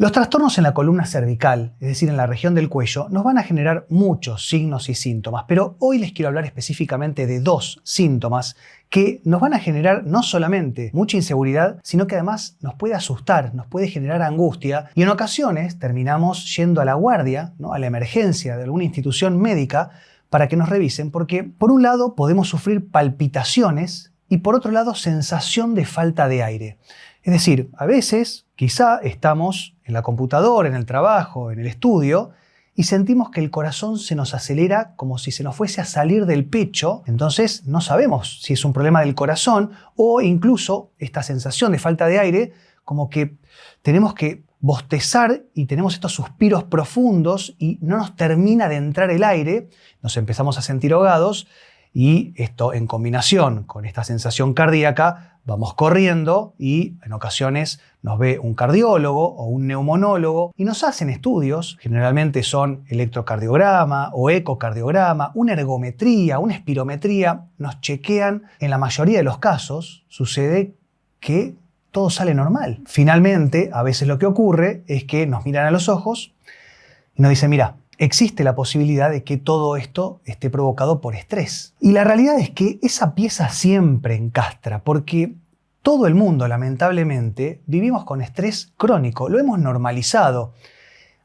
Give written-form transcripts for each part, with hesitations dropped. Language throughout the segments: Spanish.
Los trastornos en la columna cervical, es decir, en la región del cuello, nos van a generar muchos signos y síntomas, pero hoy les quiero hablar específicamente de 2 síntomas que nos van a generar no solamente mucha inseguridad, sino que además nos puede asustar, nos puede generar angustia y en ocasiones terminamos yendo a la guardia, ¿no?, a la emergencia de alguna institución médica para que nos revisen, porque por un lado podemos sufrir palpitaciones y por otro lado sensación de falta de aire. Es decir, a veces quizá estamos en la computadora, en el trabajo, en el estudio y sentimos que el corazón se nos acelera como si se nos fuese a salir del pecho. Entonces no sabemos si es un problema del corazón o incluso esta sensación de falta de aire, como que tenemos que bostezar y tenemos estos suspiros profundos y no nos termina de entrar el aire, nos empezamos a sentir ahogados. Y esto en combinación con esta sensación cardíaca, vamos corriendo y en ocasiones nos ve un cardiólogo o un neumonólogo y nos hacen estudios, generalmente son electrocardiograma o ecocardiograma, una ergometría, una espirometría, nos chequean. En la mayoría de los casos sucede que todo sale normal. Finalmente, a veces lo que ocurre es que nos miran a los ojos y nos dicen, mira, existe la posibilidad de que todo esto esté provocado por estrés. Y la realidad es que esa pieza siempre encastra, porque todo el mundo, lamentablemente, vivimos con estrés crónico, lo hemos normalizado.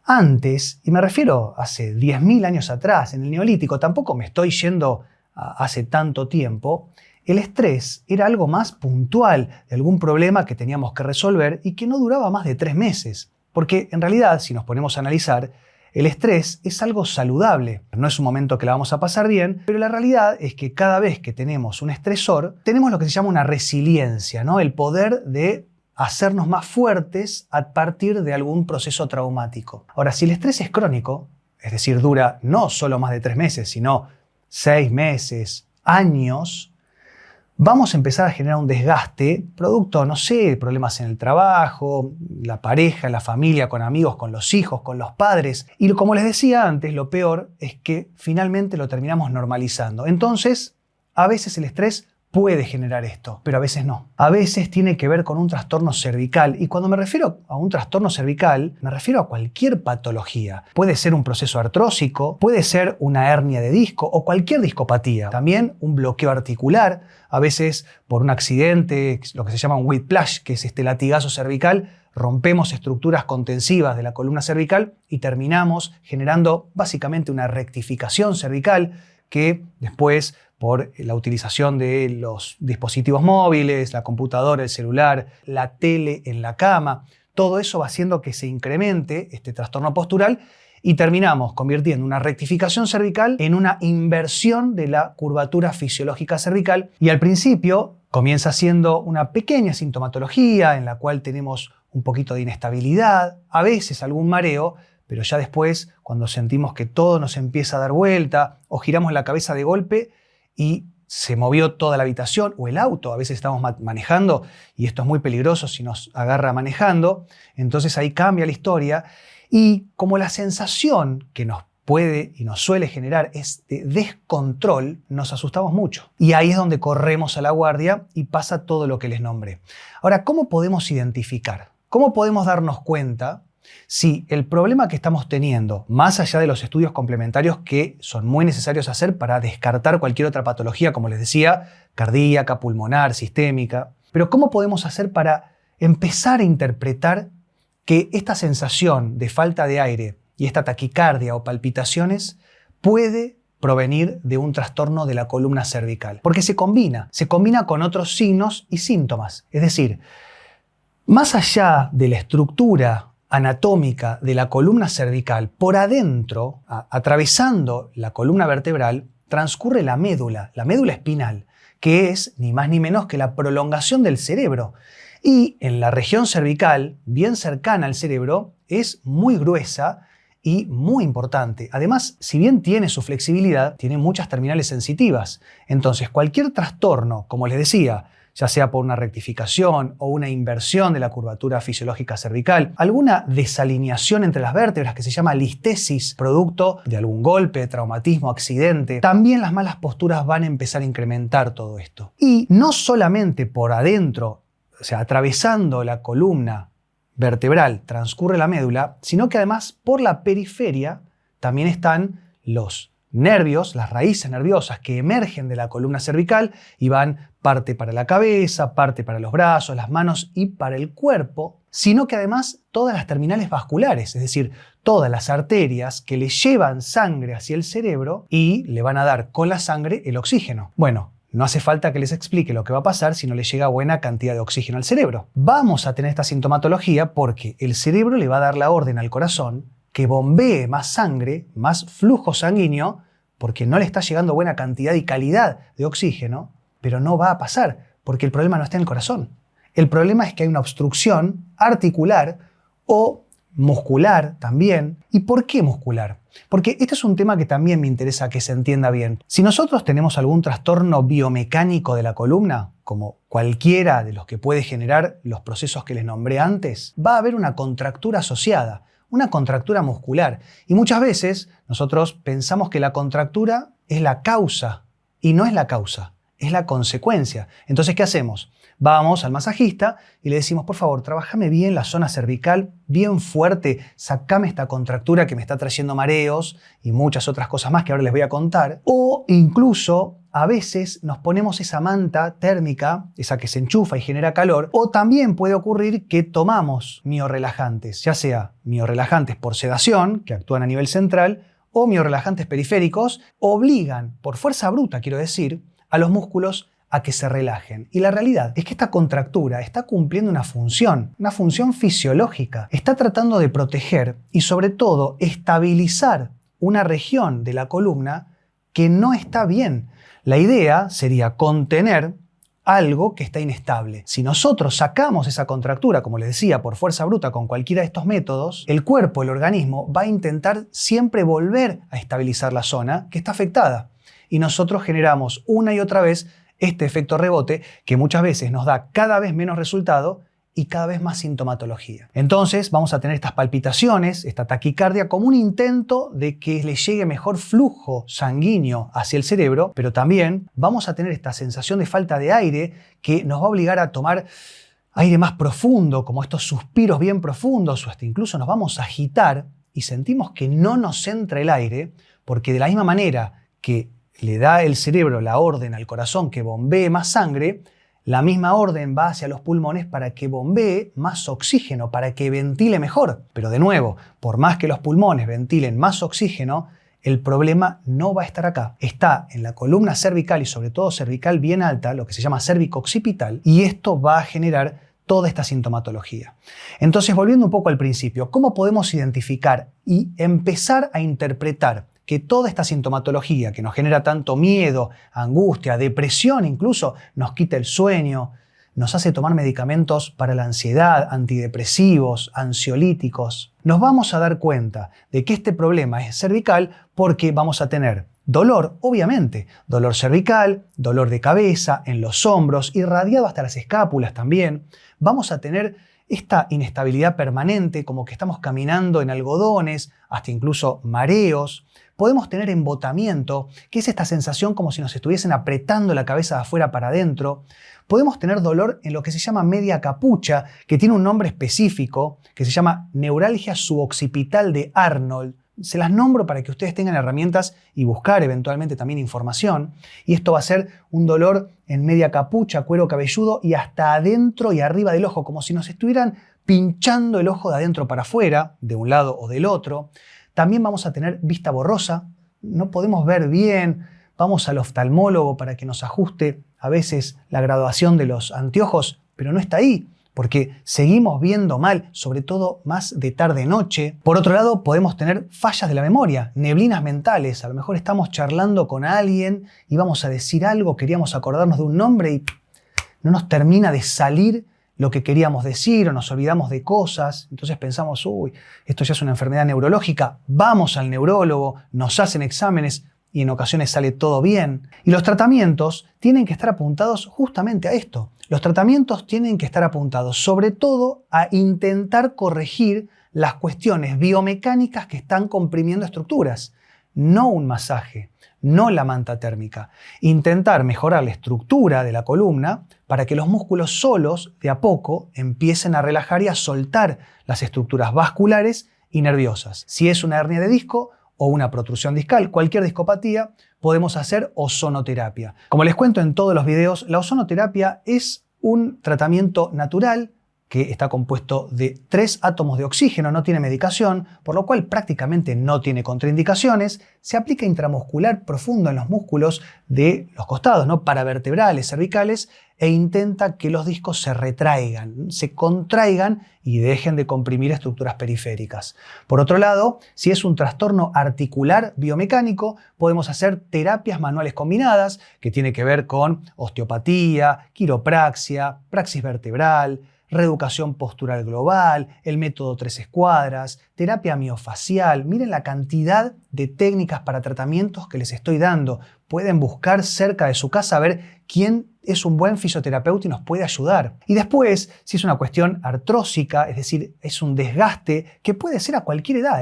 Antes, y me refiero hace 10.000 años atrás, en el Neolítico, tampoco me estoy yendo hace tanto tiempo, el estrés era algo más puntual de algún problema que teníamos que resolver y que no duraba más de 3 meses. Porque en realidad, si nos ponemos a analizar, el estrés es algo saludable, no es un momento que la vamos a pasar bien, pero la realidad es que cada vez que tenemos un estresor, tenemos lo que se llama una resiliencia, ¿no? El poder de hacernos más fuertes a partir de algún proceso traumático. Ahora, si el estrés es crónico, es decir, dura no solo más de 3 meses, sino 6 meses, años, vamos a empezar a generar un desgaste producto, no sé, problemas en el trabajo, la pareja, la familia, con amigos, con los hijos, con los padres. Y como les decía antes, lo peor es que finalmente lo terminamos normalizando. Entonces, a veces el estrés puede generar esto, pero a veces no. A veces tiene que ver con un trastorno cervical. Y cuando me refiero a un trastorno cervical, me refiero a cualquier patología. Puede ser un proceso artrósico, puede ser una hernia de disco o cualquier discopatía. También un bloqueo articular, a veces por un accidente, lo que se llama un whiplash, que es este latigazo cervical. Rompemos estructuras contensivas de la columna cervical y terminamos generando básicamente una rectificación cervical que después, por la utilización de los dispositivos móviles, la computadora, el celular, la tele en la cama, todo eso va haciendo que se incremente este trastorno postural y terminamos convirtiendo una rectificación cervical en una inversión de la curvatura fisiológica cervical. Y al principio comienza siendo una pequeña sintomatología en la cual tenemos un poquito de inestabilidad, a veces algún mareo, pero ya después, cuando sentimos que todo nos empieza a dar vuelta o giramos la cabeza de golpe y se movió toda la habitación o el auto, a veces estamos manejando y esto es muy peligroso si nos agarra manejando, entonces ahí cambia la historia y como la sensación que nos puede y nos suele generar es de descontrol, nos asustamos mucho. Y ahí es donde corremos a la guardia y pasa todo lo que les nombré. Ahora, ¿cómo podemos identificar? ¿Cómo podemos darnos cuenta si el problema que estamos teniendo, más allá de los estudios complementarios que son muy necesarios hacer para descartar cualquier otra patología, como les decía, cardíaca, pulmonar, sistémica, pero cómo podemos hacer para empezar a interpretar que esta sensación de falta de aire y esta taquicardia o palpitaciones puede provenir de un trastorno de la columna cervical? Porque se combina con otros signos y síntomas. Es decir, más allá de la estructura anatómica de la columna cervical, por adentro, atravesando la columna vertebral, transcurre la médula espinal, que es ni más ni menos que la prolongación del cerebro. Y en la región cervical, bien cercana al cerebro, es muy gruesa y muy importante. Además, si bien tiene su flexibilidad, tiene muchas terminales sensitivas. Entonces, cualquier trastorno, como les decía, ya sea por una rectificación o una inversión de la curvatura fisiológica cervical, alguna desalineación entre las vértebras que se llama listesis, producto de algún golpe, traumatismo, accidente, también las malas posturas van a empezar a incrementar todo esto. Y no solamente por adentro, o sea, atravesando la columna vertebral transcurre la médula, sino que además por la periferia también están los nervios, las raíces nerviosas que emergen de la columna cervical y van parte para la cabeza, parte para los brazos, las manos y para el cuerpo, sino que además todas las terminales vasculares, es decir, todas las arterias que le llevan sangre hacia el cerebro y le van a dar con la sangre el oxígeno. Bueno, no hace falta que les explique lo que va a pasar si no le llega buena cantidad de oxígeno al cerebro. Vamos a tener esta sintomatología porque el cerebro le va a dar la orden al corazón que bombee más sangre, más flujo sanguíneo, porque no le está llegando buena cantidad y calidad de oxígeno, pero no va a pasar, porque el problema no está en el corazón. El problema es que hay una obstrucción articular o muscular también. ¿Y por qué muscular? Porque este es un tema que también me interesa que se entienda bien. Si nosotros tenemos algún trastorno biomecánico de la columna, como cualquiera de los que puede generar los procesos que les nombré antes, va a haber una contractura asociada, una contractura muscular. Y muchas veces nosotros pensamos que la contractura es la causa, y no es la causa, es la consecuencia. Entonces, ¿qué hacemos? Vamos al masajista y le decimos, por favor, trabájame bien la zona cervical, bien fuerte, sacame esta contractura que me está trayendo mareos y muchas otras cosas más que ahora les voy a contar. O incluso a veces nos ponemos esa manta térmica, esa que se enchufa y genera calor, o también puede ocurrir que tomamos miorrelajantes, ya sea miorrelajantes por sedación, que actúan a nivel central, o miorrelajantes periféricos, obligan, por fuerza bruta quiero decir, a los músculos a que se relajen. Y la realidad es que esta contractura está cumpliendo una función fisiológica. Está tratando de proteger y sobre todo estabilizar una región de la columna que no está bien. La idea sería contener algo que está inestable. Si nosotros sacamos esa contractura, como les decía, por fuerza bruta con cualquiera de estos métodos, el cuerpo, el organismo, va a intentar siempre volver a estabilizar la zona que está afectada. Y nosotros generamos una y otra vez este efecto rebote que muchas veces nos da cada vez menos resultado y cada vez más sintomatología. Entonces vamos a tener estas palpitaciones, esta taquicardia como un intento de que le llegue mejor flujo sanguíneo hacia el cerebro, pero también vamos a tener esta sensación de falta de aire que nos va a obligar a tomar aire más profundo, como estos suspiros bien profundos, o hasta incluso nos vamos a agitar y sentimos que no nos entra el aire, porque de la misma manera que le da el cerebro la orden al corazón que bombee más sangre, la misma orden va hacia los pulmones para que bombee más oxígeno, para que ventile mejor. Pero de nuevo, por más que los pulmones ventilen más oxígeno, el problema no va a estar acá. Está en la columna cervical y sobre todo cervical bien alta, lo que se llama cérvico-occipital, y esto va a generar toda esta sintomatología. Entonces, volviendo un poco al principio, ¿cómo podemos identificar y empezar a interpretar que toda esta sintomatología que nos genera tanto miedo, angustia, depresión incluso, nos quita el sueño, nos hace tomar medicamentos para la ansiedad, antidepresivos, ansiolíticos? Nos vamos a dar cuenta de que este problema es cervical porque vamos a tener dolor, obviamente, dolor cervical, dolor de cabeza, en los hombros, irradiado hasta las escápulas también. Vamos a tener esta inestabilidad permanente, como que estamos caminando en algodones, hasta incluso mareos. Podemos tener embotamiento, que es esta sensación como si nos estuviesen apretando la cabeza de afuera para adentro. Podemos tener dolor en lo que se llama media capucha, que tiene un nombre específico, que se llama neuralgia suboccipital de Arnold. Se las nombro para que ustedes tengan herramientas y buscar eventualmente también información. Y esto va a ser un dolor en media capucha, cuero cabelludo y hasta adentro y arriba del ojo, como si nos estuvieran pinchando el ojo de adentro para afuera, de un lado o del otro. También vamos a tener vista borrosa, no podemos ver bien, vamos al oftalmólogo para que nos ajuste a veces la graduación de los anteojos, pero no está ahí, porque seguimos viendo mal, sobre todo más de tarde-noche. Por otro lado, podemos tener fallas de la memoria, neblinas mentales. A lo mejor estamos charlando con alguien y vamos a decir algo, queríamos acordarnos de un nombre y no nos termina de salir lo que queríamos decir o nos olvidamos de cosas. Entonces pensamos, uy, esto ya es una enfermedad neurológica. Vamos al neurólogo, nos hacen exámenes y en ocasiones sale todo bien. Y los tratamientos tienen que estar apuntados justamente a esto. Los tratamientos tienen que estar apuntados sobre todo a intentar corregir las cuestiones biomecánicas que están comprimiendo estructuras. no un masaje, no la manta térmica. Intentar mejorar la estructura de la columna para que los músculos solos, de a poco, empiecen a relajar y a soltar las estructuras vasculares y nerviosas. Si es una hernia de disco o una protrusión discal, cualquier discopatía, podemos hacer ozonoterapia. Como les cuento en todos los videos, la ozonoterapia es un tratamiento natural que está compuesto de 3 átomos de oxígeno, no tiene medicación, por lo cual prácticamente no tiene contraindicaciones. Se aplica intramuscular profundo en los músculos de los costados, ¿no? Paravertebrales, cervicales, e intenta que los discos se retraigan, se contraigan y dejen de comprimir estructuras periféricas. Por otro lado, si es un trastorno articular biomecánico, podemos hacer terapias manuales combinadas, que tiene que ver con osteopatía, quiropraxia, praxis vertebral, reeducación postural global, el método 3 escuadras, terapia miofacial. Miren la cantidad de técnicas para tratamientos que les estoy dando. Pueden buscar cerca de su casa a ver quién es un buen fisioterapeuta y nos puede ayudar. Y después, si es una cuestión artrósica, es decir, es un desgaste que puede ser a cualquier edad,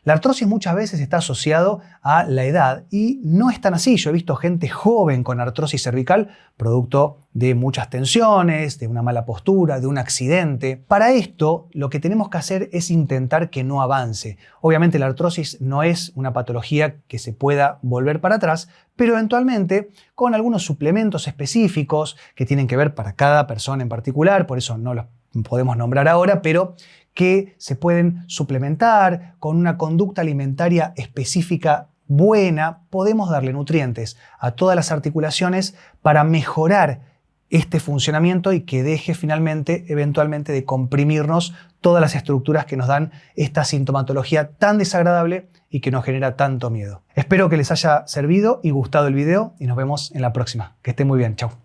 La artrosis muchas veces está asociado a la edad y no es tan así. Yo he visto gente joven con artrosis cervical producto de muchas tensiones, de una mala postura, de un accidente. Para esto, lo que tenemos que hacer es intentar que no avance. Obviamente la artrosis no es una patología que se pueda volver para atrás, pero eventualmente con algunos suplementos específicos que tienen que ver para cada persona en particular, por eso no los podemos nombrar ahora, pero que se pueden suplementar con una conducta alimentaria específica buena, podemos darle nutrientes a todas las articulaciones para mejorar este funcionamiento y que deje finalmente, eventualmente, de comprimirnos todas las estructuras que nos dan esta sintomatología tan desagradable y que nos genera tanto miedo. Espero que les haya servido y gustado el video y nos vemos en la próxima. Que estén muy bien. Chau.